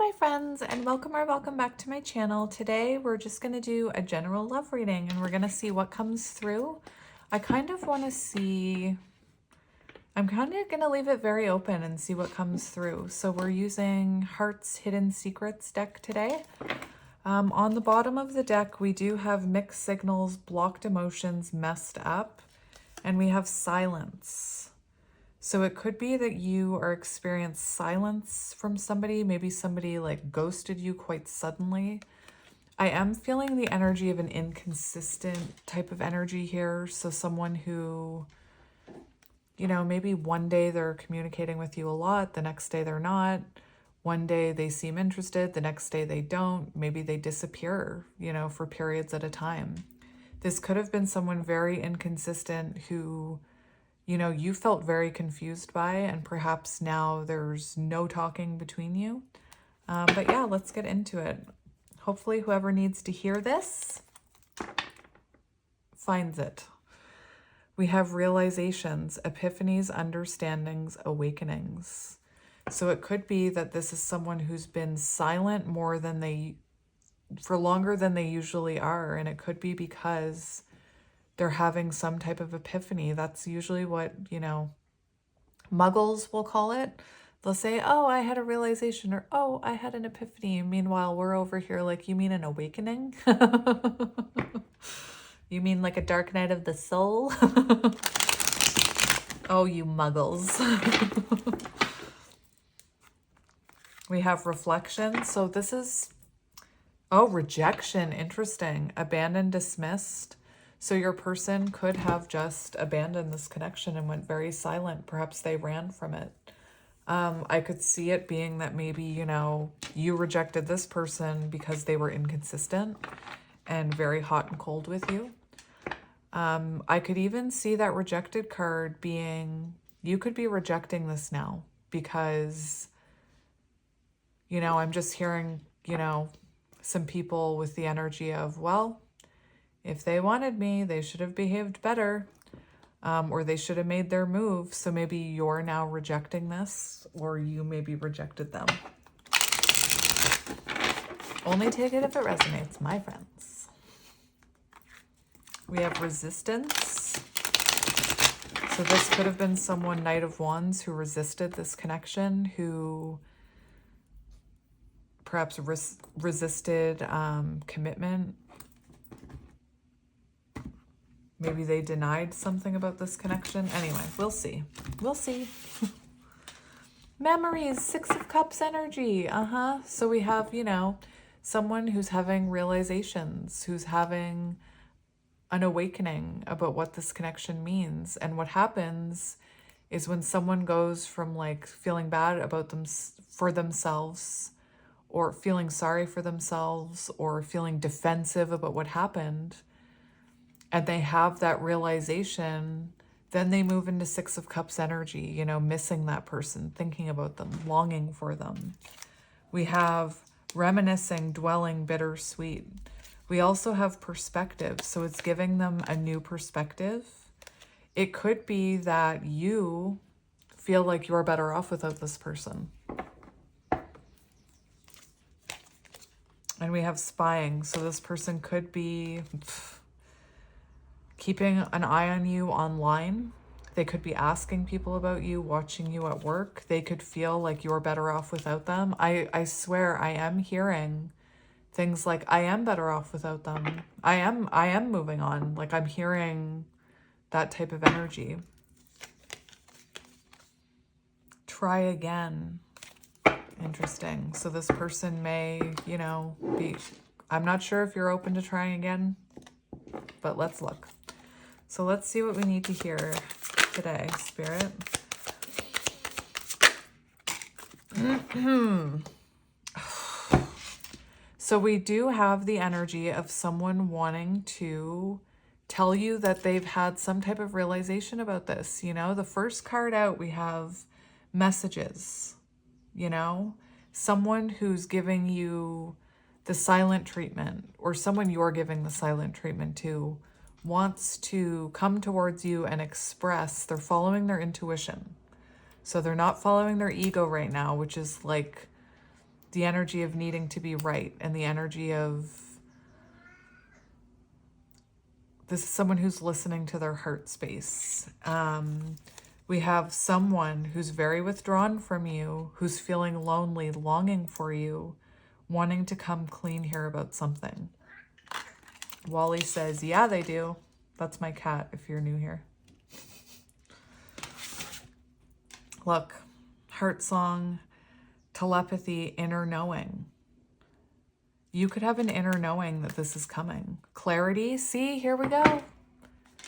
my friends, and welcome back to my channel. Today we're just going to do a general love reading and we're going to see what comes through. I kind of want to see, I'm kind of going to leave it very open and see what comes through. So we're using Heart's Hidden Secrets deck today. On the bottom of the deck we do have mixed signals, blocked emotions, messed up, and we have silence. So it could be that you are experiencing silence from somebody. Maybe somebody like ghosted you quite suddenly. I am feeling the energy of an inconsistent type of energy here. So someone who, you know, maybe one day they're communicating with you a lot, the next day they're not. One day they seem interested, the next day they don't. Maybe they disappear, you know, for periods at a time. This could have been someone very inconsistent who, you know, you felt very confused by, and perhaps now there's no talking between you. But yeah, let's get into it. Hopefully whoever needs to hear this finds it. We have realizations, epiphanies, understandings, awakenings. So it could be that this is someone who's been silent for longer than they usually are. And it could be because they're having some type of epiphany. That's usually what, you know, muggles will call it. They'll say, oh, I had a realization, or oh, I had an epiphany. Meanwhile, we're over here like, you mean an awakening? You mean like a dark night of the soul? Oh, you muggles. We have reflection. So this is, oh, rejection. Interesting. Abandoned, dismissed. So your person could have just abandoned this connection and went very silent. Perhaps they ran from it. I could see it being that maybe, you know, you rejected this person because they were inconsistent and very hot and cold with you. I could even see that rejected card being, you could be rejecting this now because, you know, I'm just hearing, you know, some people with the energy of, well, if they wanted me, they should have behaved better, or they should have made their move. So maybe you're now rejecting this, or you maybe rejected them. Only take it if it resonates, my friends. We have resistance. So this could have been someone, Knight of Wands, who resisted this connection, who perhaps resisted commitment. Maybe they denied something about this connection. Anyway, we'll see. We'll see. Memories, Six of Cups energy. So we have, you know, someone who's having realizations, who's having an awakening about what this connection means. And what happens is when someone goes from like feeling bad about for themselves, or feeling sorry for themselves, or feeling defensive about what happened, and they have that realization, then they move into Six of Cups energy, you know, missing that person, thinking about them, longing for them. We have reminiscing, dwelling, bittersweet. We also have perspective, so it's giving them a new perspective. It could be that you feel like you're better off without this person. And we have spying, so this person could be keeping an eye on you online. They could be asking people about you, watching you at work. They could feel like you're better off without them. I swear I am hearing things like, I am better off without them. I am moving on. Like, I'm hearing that type of energy. Try again. Interesting. So this person may, you know, be, I'm not sure if you're open to trying again, but let's look. So let's see what we need to hear today, Spirit. So we do have the energy of someone wanting to tell you that they've had some type of realization about this. You know, the first card out, we have messages, you know, someone who's giving you the silent treatment, or someone you're giving the silent treatment to, wants to come towards you and express, they're following their intuition. So they're not following their ego right now, which is like, the energy of needing to be right, and the energy of this is someone who's listening to their heart space. We have someone who's very withdrawn from you, who's feeling lonely, longing for you, wanting to come clean here about something. Wally says, yeah, they do. That's my cat if you're new here. Look, heart song, telepathy, inner knowing. You could have an inner knowing that this is coming. Clarity, see, here we go.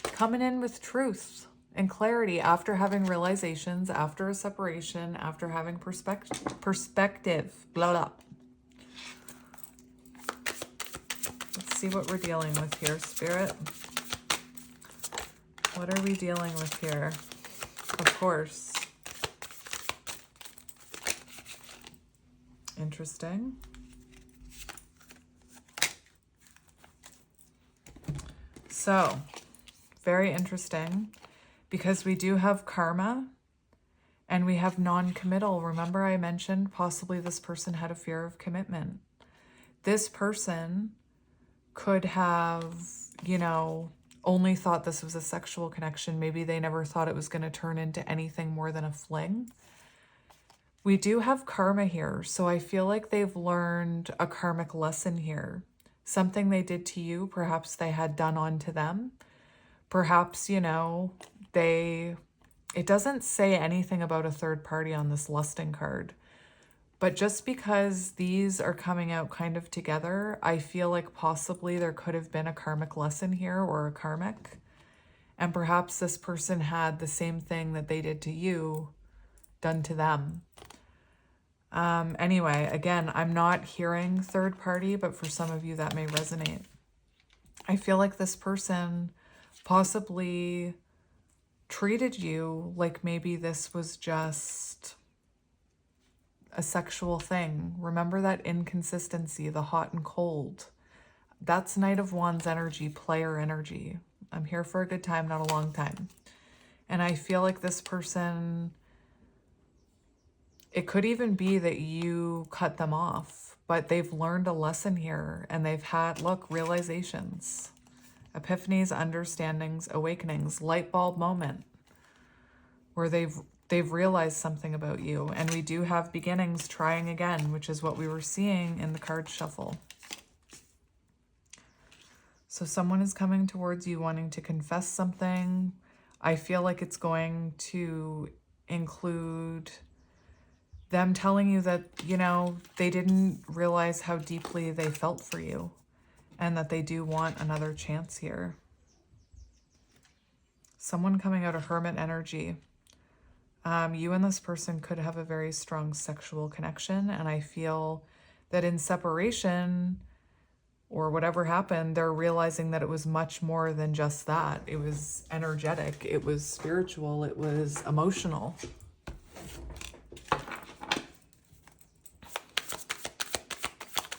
Coming in with truth and clarity after having realizations, after a separation, after having perspective, blah, blah. Let's see what we're dealing with here, Spirit. What are we dealing with here? Of course. Interesting. So, very interesting, because we do have karma and we have non-committal. Remember I mentioned possibly this person had a fear of commitment. This person could have, you know, only thought this was a sexual connection. Maybe they never thought it was going to turn into anything more than a fling. We do have karma here, so I feel like they've learned a karmic lesson here. Something they did to you, perhaps they had done onto them. Perhaps, you know, it doesn't say anything about a third party on this lusting card. But just because these are coming out kind of together, I feel like possibly there could have been a karmic lesson here, or a karmic. And perhaps this person had the same thing that they did to you done to them. Anyway, again, I'm not hearing third party, but for some of you that may resonate. I feel like this person possibly treated you like maybe this was just a sexual thing. Remember that inconsistency, the hot and cold. That's Knight of Wands energy, player energy. I'm here for a good time, not a long time. And I feel like this person, it could even be that you cut them off, but they've learned a lesson here and they've had, look, realizations, epiphanies, understandings, awakenings, light bulb moment where they've realized something about you. And we do have beginnings, trying again, which is what we were seeing in the card shuffle. So someone is coming towards you wanting to confess something. I feel like it's going to include them telling you that, you know, they didn't realize how deeply they felt for you and that they do want another chance here. Someone coming out of Hermit energy. You and this person could have a very strong sexual connection, and I feel that in separation or whatever happened, they're realizing that it was much more than just that. It was energetic, it was spiritual, it was emotional.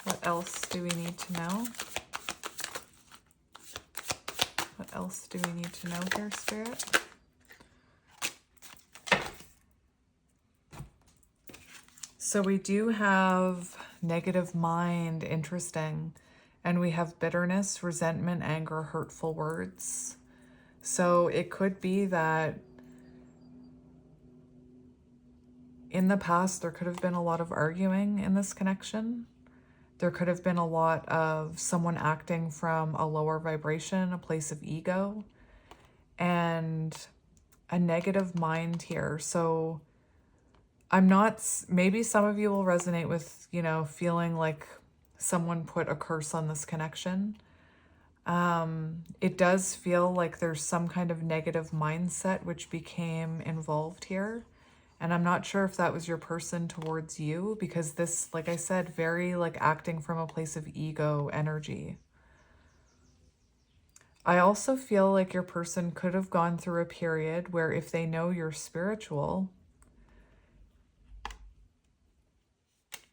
What else do we need to know? What else do we need to know here, Spirit? So we do have negative mind, interesting. And we have bitterness, resentment, anger, hurtful words. So it could be that in the past, there could have been a lot of arguing in this connection. There could have been a lot of someone acting from a lower vibration, a place of ego, and a negative mind here. So I'm not, maybe some of you will resonate with, you know, feeling like someone put a curse on this connection. It does feel like there's some kind of negative mindset which became involved here. And I'm not sure if that was your person towards you, because this, like I said, very like acting from a place of ego energy. I also feel like your person could have gone through a period where if they know you're spiritual,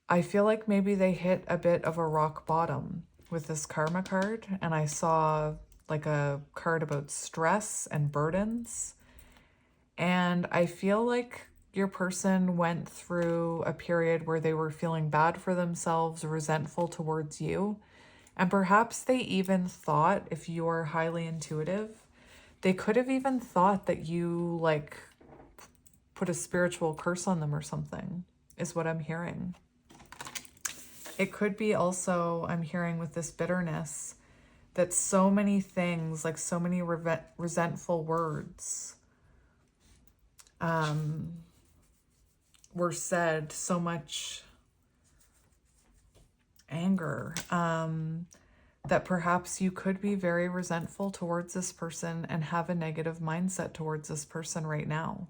I feel like maybe they hit a bit of a rock bottom with this karma card. And I saw like a card about stress and burdens. And I feel like, your person went through a period where they were feeling bad for themselves, resentful towards you. And perhaps they even thought, if you're highly intuitive, they could have even thought that you like put a spiritual curse on them or something, is what I'm hearing. It could be also, I'm hearing with this bitterness, that so many things, like so many resentful words were said, so much anger, that perhaps you could be very resentful towards this person and have a negative mindset towards this person right now.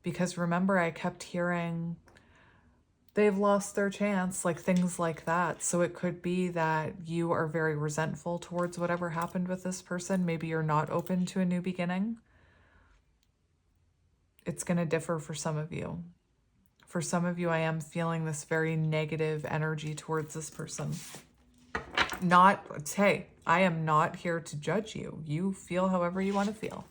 Because remember, I kept hearing they've lost their chance, like things like that. So it could be that you are very resentful towards whatever happened with this person. Maybe you're not open to a new beginning. It's going to differ for some of you. For some of you, I am feeling this very negative energy towards this person. Hey, I am not here to judge you. You feel however you want to feel.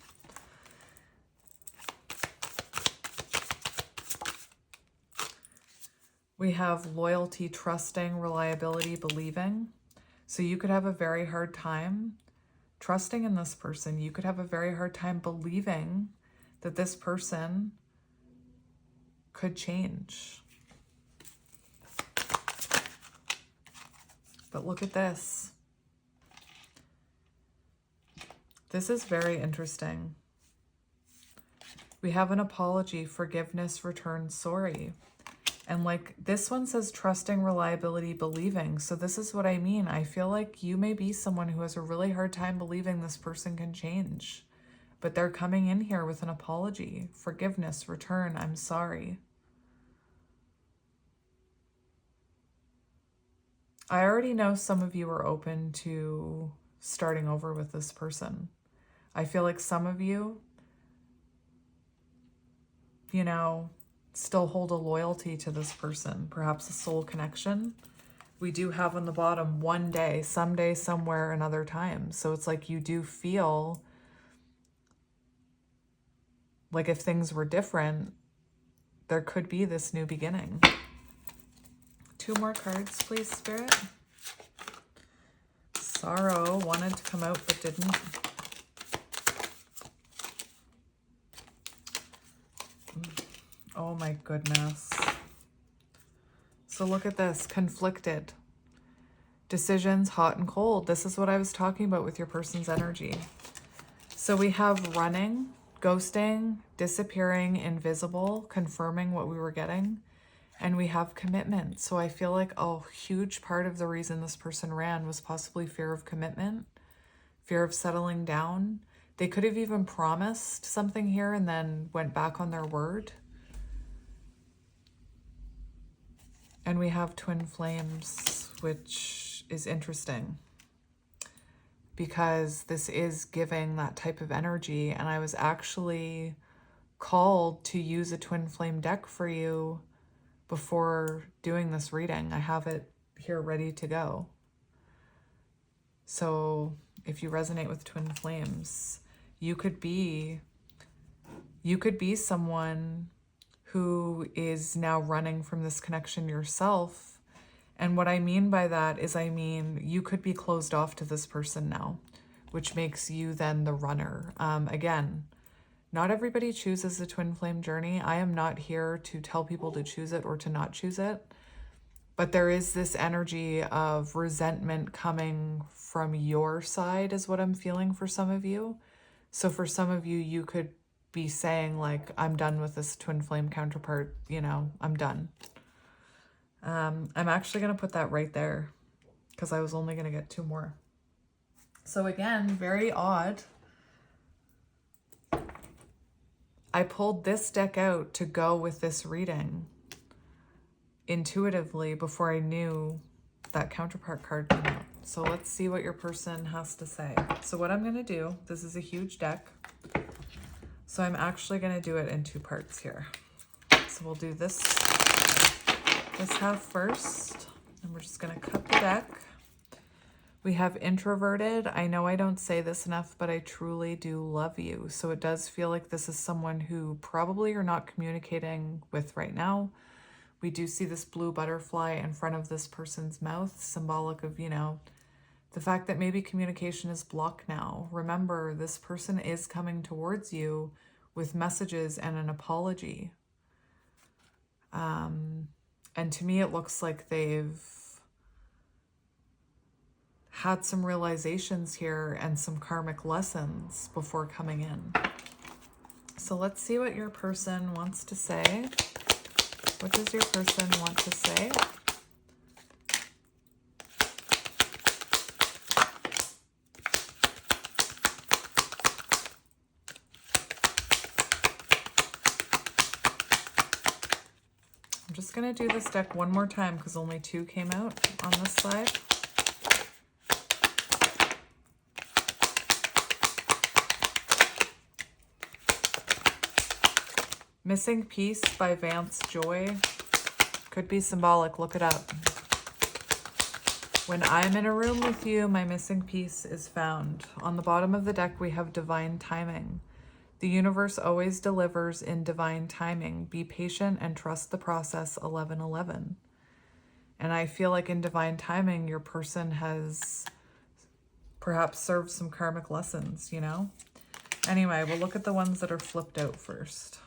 We have loyalty, trusting, reliability, believing. So you could have a very hard time trusting in this person. You could have a very hard time believing that this person could change. But look at this. This is very interesting. We have an apology, forgiveness, return, sorry. And like this one says trusting, reliability, believing. So this is what I mean. I feel like you may be someone who has a really hard time believing this person can change. But they're coming in here with an apology, forgiveness, return, I'm sorry. I already know some of you are open to starting over with this person. I feel like some of you, you know, still hold a loyalty to this person, perhaps a soul connection. We do have on the bottom one day, someday, somewhere, another time. So it's like you do feel like if things were different, there could be this new beginning. 2 more cards, please, Spirit. Sorrow wanted to come out but didn't. Oh my goodness. So look at this, conflicted. Decisions, hot and cold. This is what I was talking about with your person's energy. So we have running, ghosting, disappearing, invisible, confirming what we were getting. And we have commitment. So I feel like a huge part of the reason this person ran was possibly fear of commitment, fear of settling down. They could have even promised something here and then went back on their word. And we have twin flames, which is interesting because this is giving that type of energy. And I was actually called to use a twin flame deck for you before doing this reading. I have it here ready to go. So if you resonate with twin flames, you could be someone who is now running from this connection yourself. And what I mean by that is, I mean, you could be closed off to this person now, which makes you then the runner. Again, not everybody chooses the twin flame journey. I am not here to tell people to choose it or to not choose it. But there is this energy of resentment coming from your side is what I'm feeling for some of you. So for some of you, you could be saying like, I'm done with this twin flame counterpart, you know, I'm done. I'm actually going to put that right there because I was only going to get 2 more. So again, very odd. I pulled this deck out to go with this reading intuitively before I knew that counterpart card came out. So let's see what your person has to say. So what I'm going to do, this is a huge deck. So I'm actually going to do it in 2 parts here. So we'll do this half first, and we're just going to cut the deck. We have introverted. I know I don't say this enough, but I truly do love you. So it does feel like this is someone who probably you're not communicating with right now. We do see this blue butterfly in front of this person's mouth, symbolic of, you know, the fact that maybe communication is blocked now. Remember, this person is coming towards you with messages and an apology. And to me, it looks like they've had some realizations here and some karmic lessons before coming in. So let's see what your person wants to say. What does your person want to say? I'm just going to do this deck one more time because only 2 came out on this side. Missing Piece by Vance Joy. Could be symbolic, look it up. When I'm in a room with you, my missing piece is found. On the bottom of the deck, we have divine timing. The universe always delivers in divine timing. Be patient and trust the process, 1111. And I feel like in divine timing, your person has perhaps served some karmic lessons, you know? Anyway, we'll look at the ones that are flipped out first.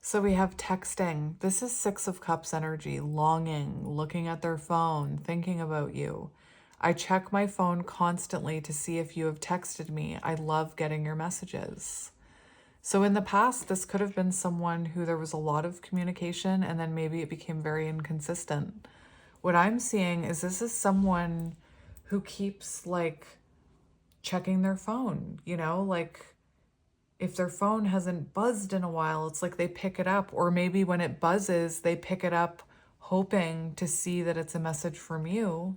So we have texting. This is 6 of Cups energy, longing, looking at their phone, thinking about you. I check my phone constantly to see if you have texted me. I love getting your messages. So in the past, this could have been someone who there was a lot of communication and then maybe it became very inconsistent. What I'm seeing is this is someone who keeps like checking their phone, you know, like if their phone hasn't buzzed in a while, it's like they pick it up, or maybe when it buzzes, they pick it up hoping to see that it's a message from you.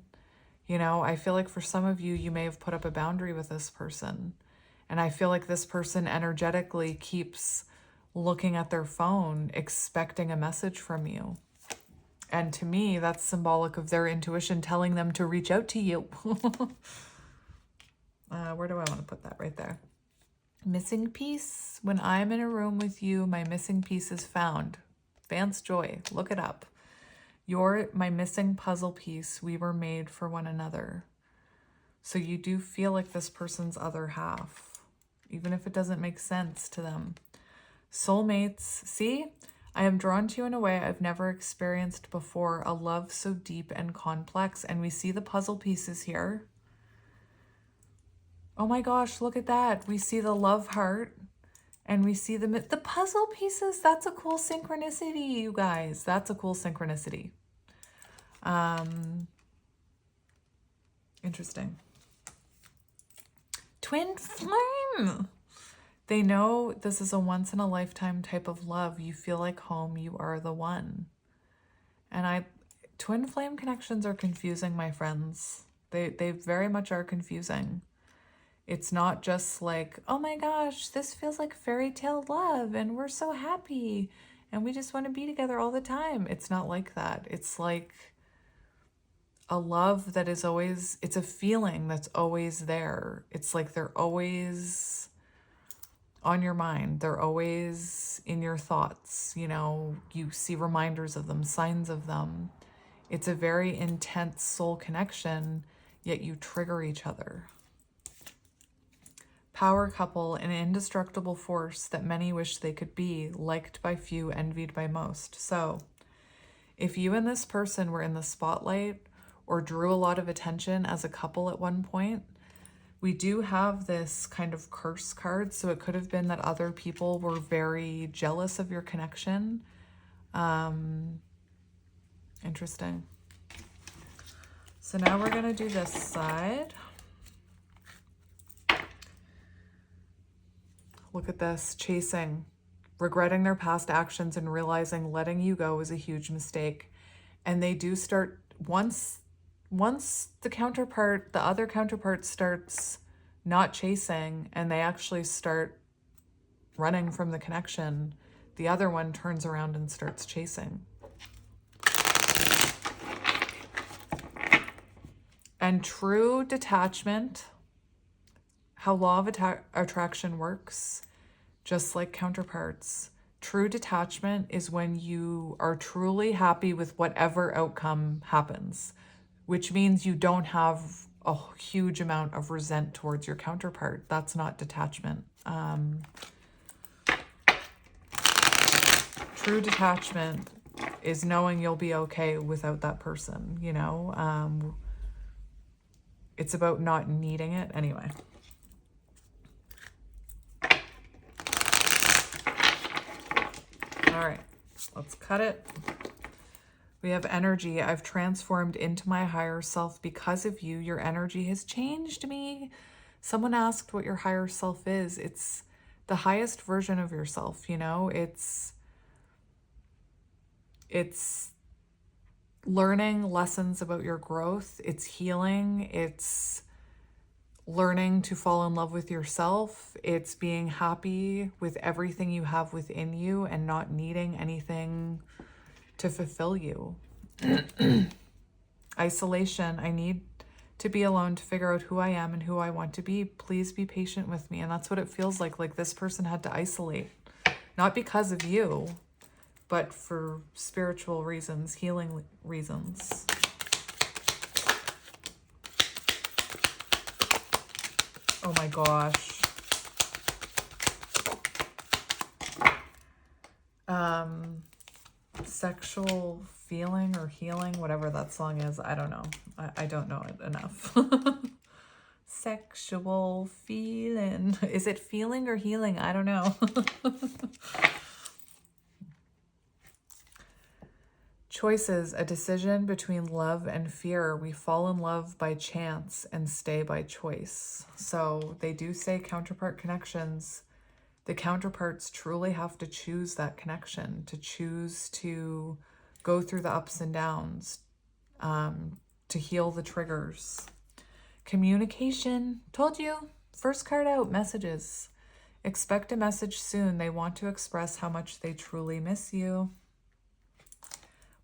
You know, I feel like for some of you, you may have put up a boundary with this person. And I feel like this person energetically keeps looking at their phone, expecting a message from you. And to me, that's symbolic of their intuition telling them to reach out to you. Where do I want to put that? Right there. Missing piece. When I'm in a room with you, my missing piece is found. Vance Joy, look it up. You're my missing puzzle piece. We were made for one another. So you do feel like this person's other half, even if it doesn't make sense to them. Soulmates. See, I am drawn to you in a way I've never experienced before. A love so deep and complex. And we see the puzzle pieces here. Oh my gosh, look at that. We see the love heart and we see the puzzle pieces. That's a cool synchronicity, you guys. That's a cool synchronicity. Interesting. Twin flame. They know this is a once in a lifetime type of love. You feel like home. You are the one. And twin flame connections are confusing, my friends. They very much are confusing. It's not just like, oh my gosh, this feels like fairy tale love and we're so happy and we just want to be together all the time. It's not like that. It's like a love that is always, it's a feeling that's always there. It's like they're always on your mind. They're always in your thoughts. You know, you see reminders of them, signs of them. It's a very intense soul connection, yet you trigger each other. Power couple, an indestructible force that many wish they could be, liked by few, envied by most. So if you and this person were in the spotlight or drew a lot of attention as a couple at one point, we do have this kind of curse card. So it could have been that other people were very jealous of your connection. Interesting. So now we're going to do this side. Look at this, chasing, regretting their past actions and realizing letting you go is a huge mistake. And they do start, once the other counterpart starts not chasing and they actually start running from the connection, the other one turns around and starts chasing. And true detachment, how law of attraction works, just like counterparts, true detachment is when you are truly happy with whatever outcome happens, which means you don't have a huge amount of resent towards your counterpart. That's not detachment. True detachment is knowing you'll be okay without that person, you know? It's about not needing it. Anyway. All right, let's cut it. We have energy. I've transformed into my higher self because of you. Your energy has changed me. Someone asked what your higher self is. It's the highest version of yourself, you know? It's learning lessons about your growth. It's healing. It's learning to fall in love with yourself. It's being happy with everything you have within you and not needing anything to fulfill you. Isolation. I need to be alone to figure out who I am and who I want to be. Please be patient with me. And that's what it feels like. Like this person had to isolate, not because of you, but for spiritual reasons, healing reasons. Oh my gosh. Sexual feeling or healing, whatever that song is. I don't know. I don't know it enough. Sexual feeling. Is it feeling or healing? I don't know. Choices, a decision between love and fear. We fall in love by chance and stay by choice. So they do say counterpart connections. The counterparts truly have to choose that connection, to choose to go through the ups and downs, to heal the triggers. Communication, told you, first card out, messages. Expect a message soon. They want to express how much they truly miss you.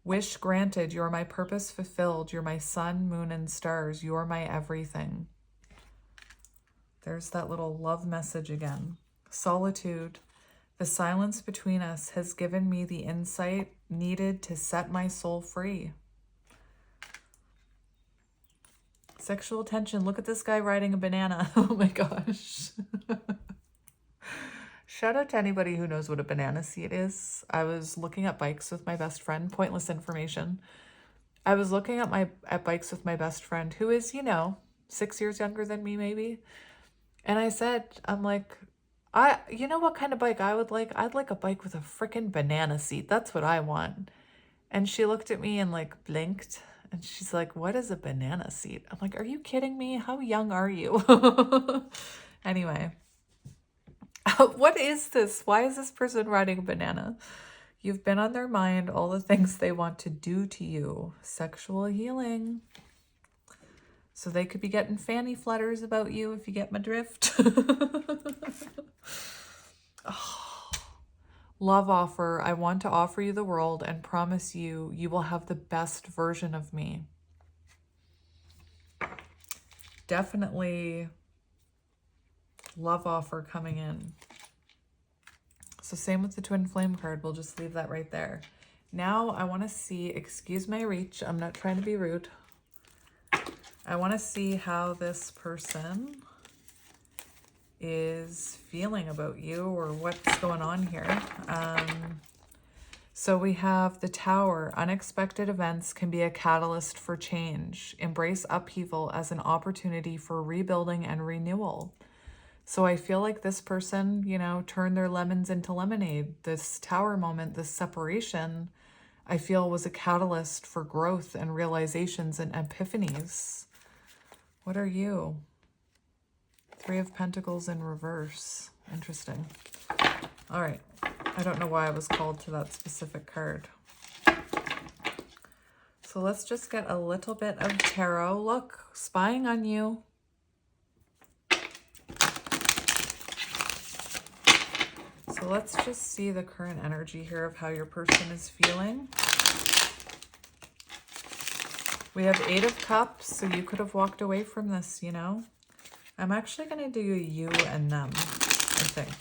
Wish granted, you're my purpose fulfilled. You're my sun, moon, and stars. You're my everything. There's that little love message again. Solitude. The silence between us has given me the insight needed to set my soul free. Sexual tension. Look at this guy riding a banana. Oh my gosh. Shout out to anybody who knows what a banana seat is. I was looking at bikes with my best friend. Pointless information. I was looking at bikes with my best friend, who is, 6 years younger than me, maybe. And I said, I'm like, you know what kind of bike I would like? I'd like a bike with a freaking banana seat. That's what I want. And she looked at me and like blinked. And she's like, what is a banana seat? I'm like, are you kidding me? How young are you? Anyway. What is this? Why is this person riding a banana? You've been on their mind, all the things they want to do to you. Sexual healing. So they could be getting fanny flutters about you, if you get my drift. Oh. Love offer. I want to offer you the world and promise you, you will have the best version of me. Definitely love offer coming in. So same with the twin flame card. We'll just leave that right there. Now I want to see, excuse my reach, I'm not trying to be rude. I want to see how this person is feeling about you or what's going on here. So we have the Tower. Unexpected events can be a catalyst for change. Embrace upheaval as an opportunity for rebuilding and renewal. So I feel like this person, turned their lemons into lemonade. This Tower moment, this separation, I feel was a catalyst for growth and realizations and epiphanies. What are you? Three of Pentacles in reverse. Interesting. All right. I don't know why I was called to that specific card. So let's just get a little bit of tarot. Look, spying on you. So let's just see the current energy here of how your person is feeling. We have Eight of Cups, so you could have walked away from this, you know? I'm actually going to do you and them, I think.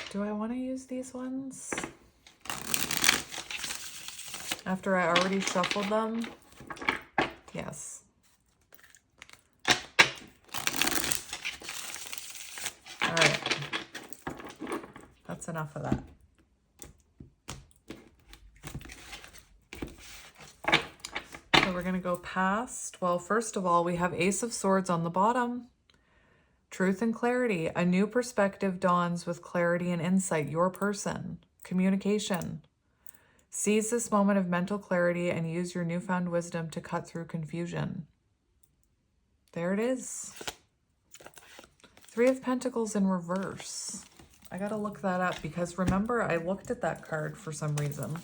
Do I want to use these ones? After I already shuffled them? Yes. All right. That's enough of that. So we're going to go past. Well, first of all, we have Ace of Swords on the bottom. Truth and clarity. A new perspective dawns with clarity and insight. Your person. Communication. Seize this moment of mental clarity and use your newfound wisdom to cut through confusion. There it is. Three of Pentacles in reverse. I gotta look that up because remember I looked at that card for some reason.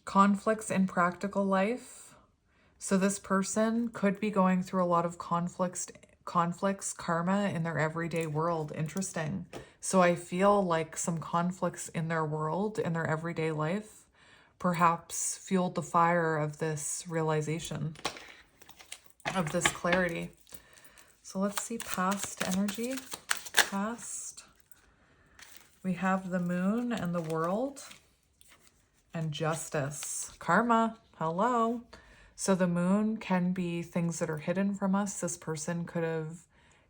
Conflicts in practical life. So this person could be going through a lot of conflicts, karma in their everyday world. Interesting. So I feel like some conflicts in their world, in their everyday life, perhaps fueled the fire of this realization, of this clarity. So let's see past energy. Past. We have the moon and the world and justice. Karma. Hello. So the moon can be things that are hidden from us. This person could have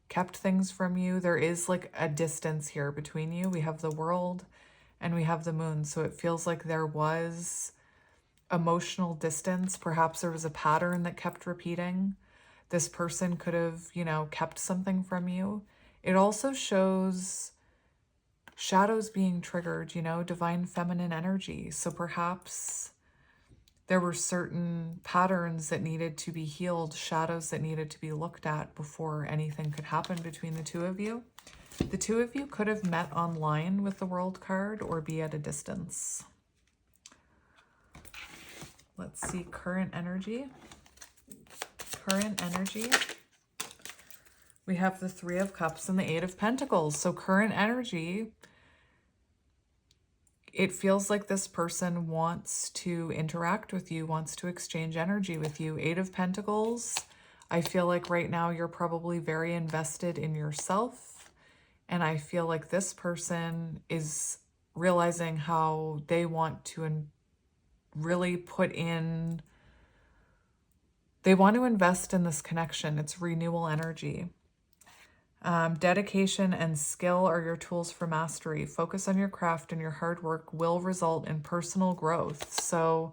kept things from you. There is like a distance here between you. We have the world and we have the moon. So it feels like there was emotional distance. Perhaps there was a pattern that kept repeating. This person could have, you know, kept something from you. It also shows shadows being triggered, you know, divine feminine energy. So perhaps there were certain patterns that needed to be healed, shadows that needed to be looked at before anything could happen between the two of you. The two of you could have met online with the World card or be at a distance. Let's see, current energy. Current energy. We have the Three of Cups and the Eight of Pentacles. So current energy, it feels like this person wants to interact with you, wants to exchange energy with you. Eight of Pentacles, I feel like right now you're probably very invested in yourself. And I feel like this person is realizing how they want to really put in, they want to invest in this connection. It's renewal energy. Dedication and skill are your tools for mastery. Focus on your craft and your hard work will result in personal growth. So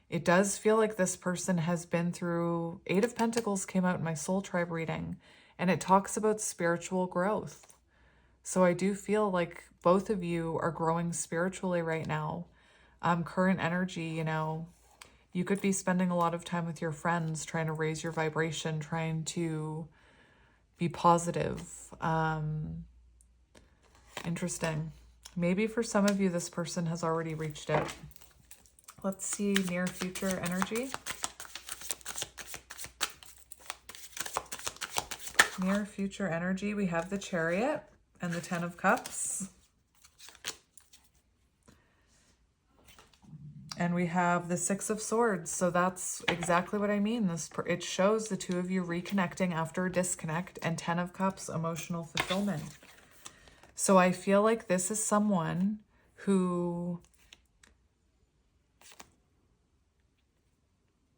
it does feel like this person has been through, Eight of Pentacles came out in my soul tribe reading, and it talks about spiritual growth. So I do feel like both of you are growing spiritually right now. Current energy, you know, you could be spending a lot of time with your friends, trying to raise your vibration, trying to be positive. Interesting. Maybe for some of you, this person has already reached out. Let's see near future energy. Near future energy, we have the Chariot and the Ten of Cups. And we have the Six of Swords. So that's exactly what I mean. It shows the two of you reconnecting after a disconnect, and Ten of Cups, emotional fulfillment. So I feel like this is someone who,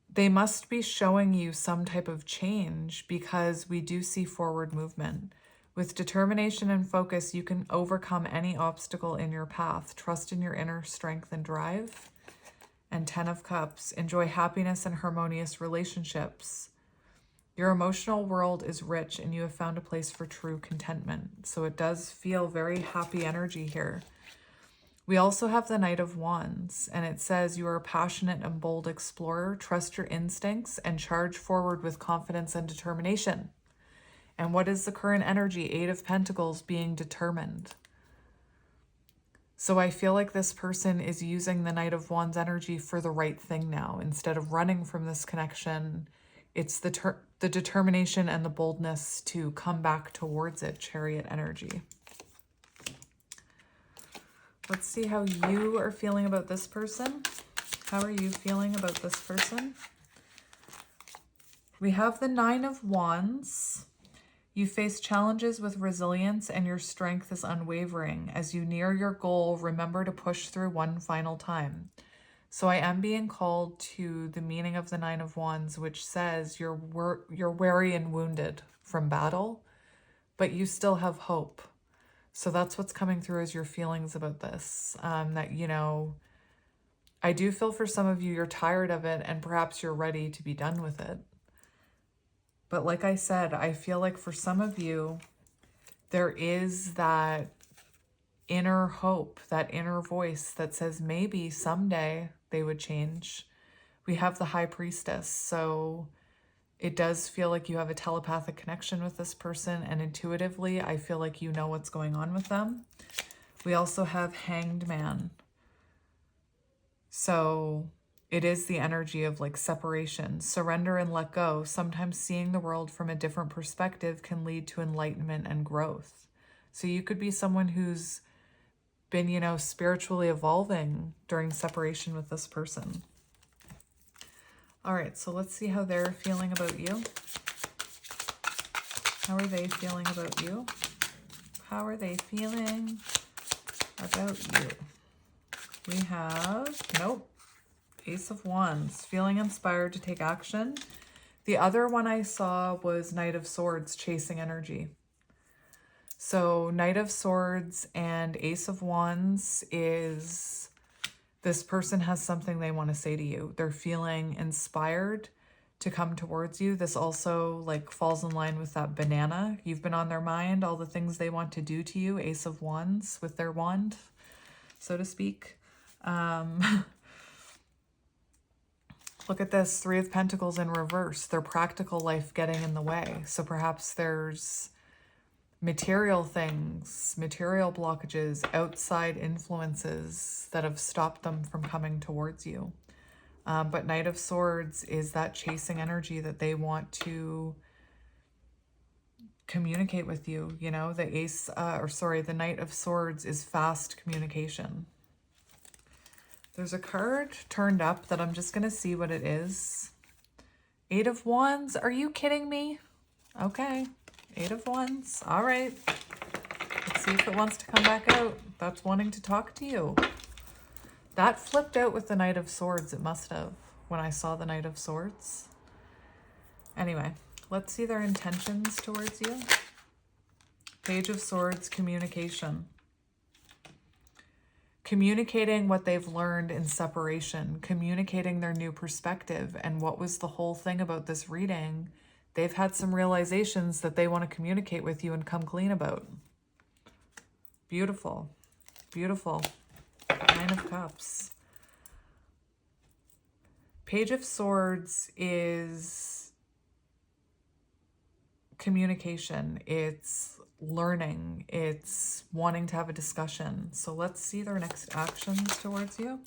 they must be showing you some type of change because we do see forward movement. With determination and focus, you can overcome any obstacle in your path. Trust in your inner strength and drive. And Ten of Cups, enjoy happiness and harmonious relationships. Your emotional world is rich and you have found a place for true contentment. So it does feel very happy energy here. We also have the Knight of Wands, and it says you are a passionate and bold explorer. Trust your instincts and charge forward with confidence and determination. And what is the current energy? Eight of Pentacles, being determined. So I feel like this person is using the Knight of Wands energy for the right thing now. Instead of running from this connection, It's the determination and the boldness to come back towards it, Chariot energy. Let's see how you are feeling about this person. How are you feeling about this person? We have the Nine of Wands. You face challenges with resilience and your strength is unwavering. As you near your goal, remember to push through one final time. So I am being called to the meaning of the Nine of Wands, which says you're weary and wounded from battle, but you still have hope. So that's what's coming through as your feelings about this. That, you know, I do feel for some of you, you're tired of it and perhaps you're ready to be done with it. But like I said, I feel like for some of you, there is that inner hope, that inner voice that says maybe someday they would change. We have the High Priestess, so it does feel like you have a telepathic connection with this person, and intuitively, I feel like you know what's going on with them. We also have Hanged Man. So it is the energy of like separation, surrender and let go. Sometimes seeing the world from a different perspective can lead to enlightenment and growth. So you could be someone who's been, you know, spiritually evolving during separation with this person. All right, so let's see how they're feeling about you. How are they feeling about you? How are they feeling about you? We have, nope, Ace of Wands, feeling inspired to take action. The other one I saw was Knight of Swords, chasing energy. So Knight of Swords and Ace of Wands is this person has something they want to say to you. They're feeling inspired to come towards you. This also like falls in line with that banana. You've been on their mind, all the things they want to do to you. Ace of Wands with their wand, so to speak. Look at this, Three of Pentacles in reverse. Their practical life getting in the way. So perhaps there's material things, material blockages, outside influences that have stopped them from coming towards you. But Knight of Swords is that chasing energy that they want to communicate with you. You know, the the Knight of Swords is fast communication. There's a card turned up that I'm just going to see what it is. Eight of Wands. Are you kidding me? Okay. Eight of Wands. All right. Let's see if it wants to come back out. That's wanting to talk to you. That flipped out with the Knight of Swords. It must have when I saw the Knight of Swords. Anyway, let's see their intentions towards you. Page of Swords, communication. Communicating what they've learned in separation, communicating their new perspective. And what was the whole thing about this reading? They've had some realizations that they want to communicate with you and come clean about. Beautiful. Beautiful. Nine of Cups. Page of Swords is communication. It's learning. It's wanting to have a discussion. So let's see their next actions towards you.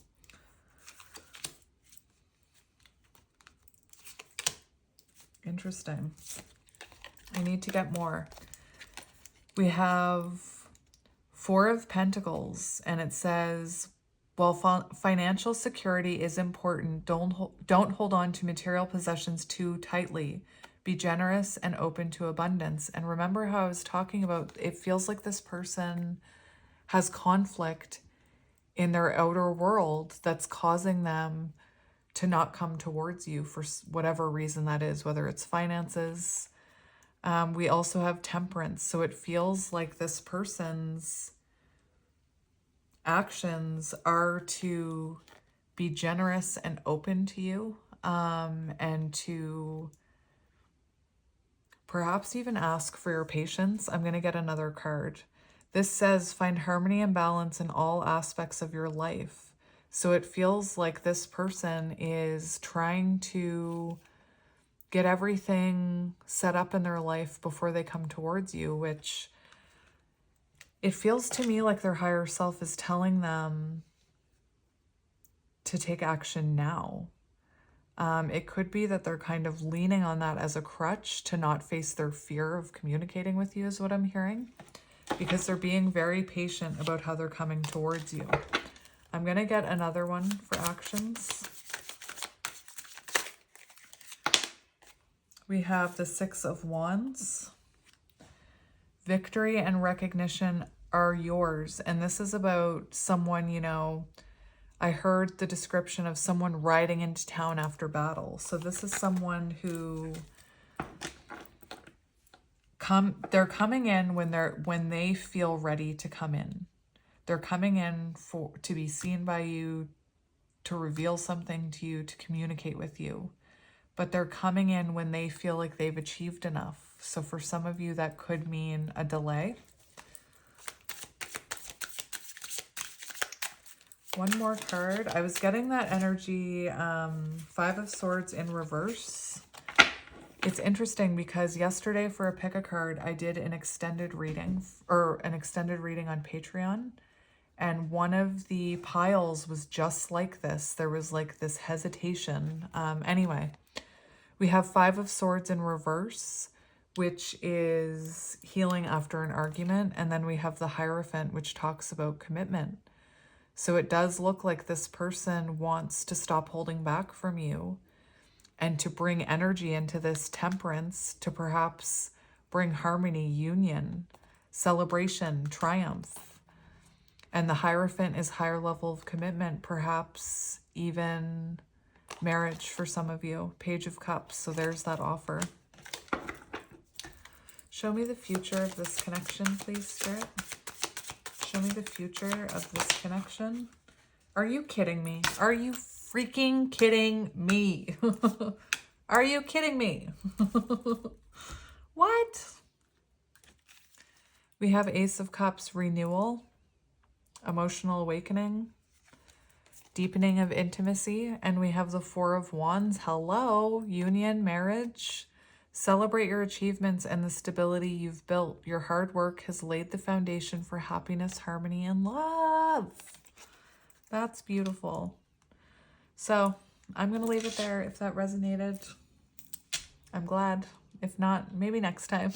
Interesting. I need to get more. We have Four of Pentacles, and it says, while financial security is important, don't hold on to material possessions too tightly. Be generous and open to abundance. And remember how I was talking about, it feels like this person has conflict in their outer world that's causing them to not come towards you for whatever reason that is, whether it's finances. We also have Temperance. So it feels like this person's actions are to be generous and open to you, and to perhaps even ask for your patience. I'm going to get another card. This says, find harmony and balance in all aspects of your life. So it feels like this person is trying to get everything set up in their life before they come towards you, which it feels to me like their higher self is telling them to take action now. It could be that they're kind of leaning on that as a crutch to not face their fear of communicating with you, is what I'm hearing, because they're being very patient about how they're coming towards you. I'm going to get another one for actions. We have the Six of Wands. Victory and recognition are yours. And this is about someone, you know, I heard the description of someone riding into town after battle. So this is someone who they're coming in when they feel ready to come in. They're coming in to be seen by you, to reveal something to you, to communicate with you. But they're coming in when they feel like they've achieved enough. So for some of you, that could mean a delay. One more card. I was getting that energy, Five of Swords in reverse. It's interesting because yesterday for a pick a card, I did an extended reading, on Patreon. And one of the piles was just like this. There was like this hesitation. Anyway, we have Five of Swords in reverse, which is healing after an argument. And then we have the Hierophant, which talks about commitment. So it does look like this person wants to stop holding back from you and to bring energy into this Temperance, to perhaps bring harmony, union, celebration, triumph. And the Hierophant is higher level of commitment, perhaps even marriage for some of you. Page of Cups, so there's that offer. Show me the future of this connection, please, Spirit. Show me the future of this connection. Are you kidding me? Are you freaking kidding me? Are you kidding me? What? We have Ace of Cups, renewal, emotional awakening, deepening of intimacy, and we have the Four of Wands. Hello, union, marriage. Celebrate your achievements and the stability you've built. Your hard work has laid the foundation for happiness, harmony, and love. That's beautiful. So I'm going to leave it there. If that resonated, I'm glad. If not, maybe next time.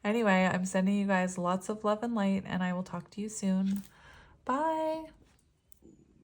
Anyway, I'm sending you guys lots of love and light, and I will talk to you soon. Bye.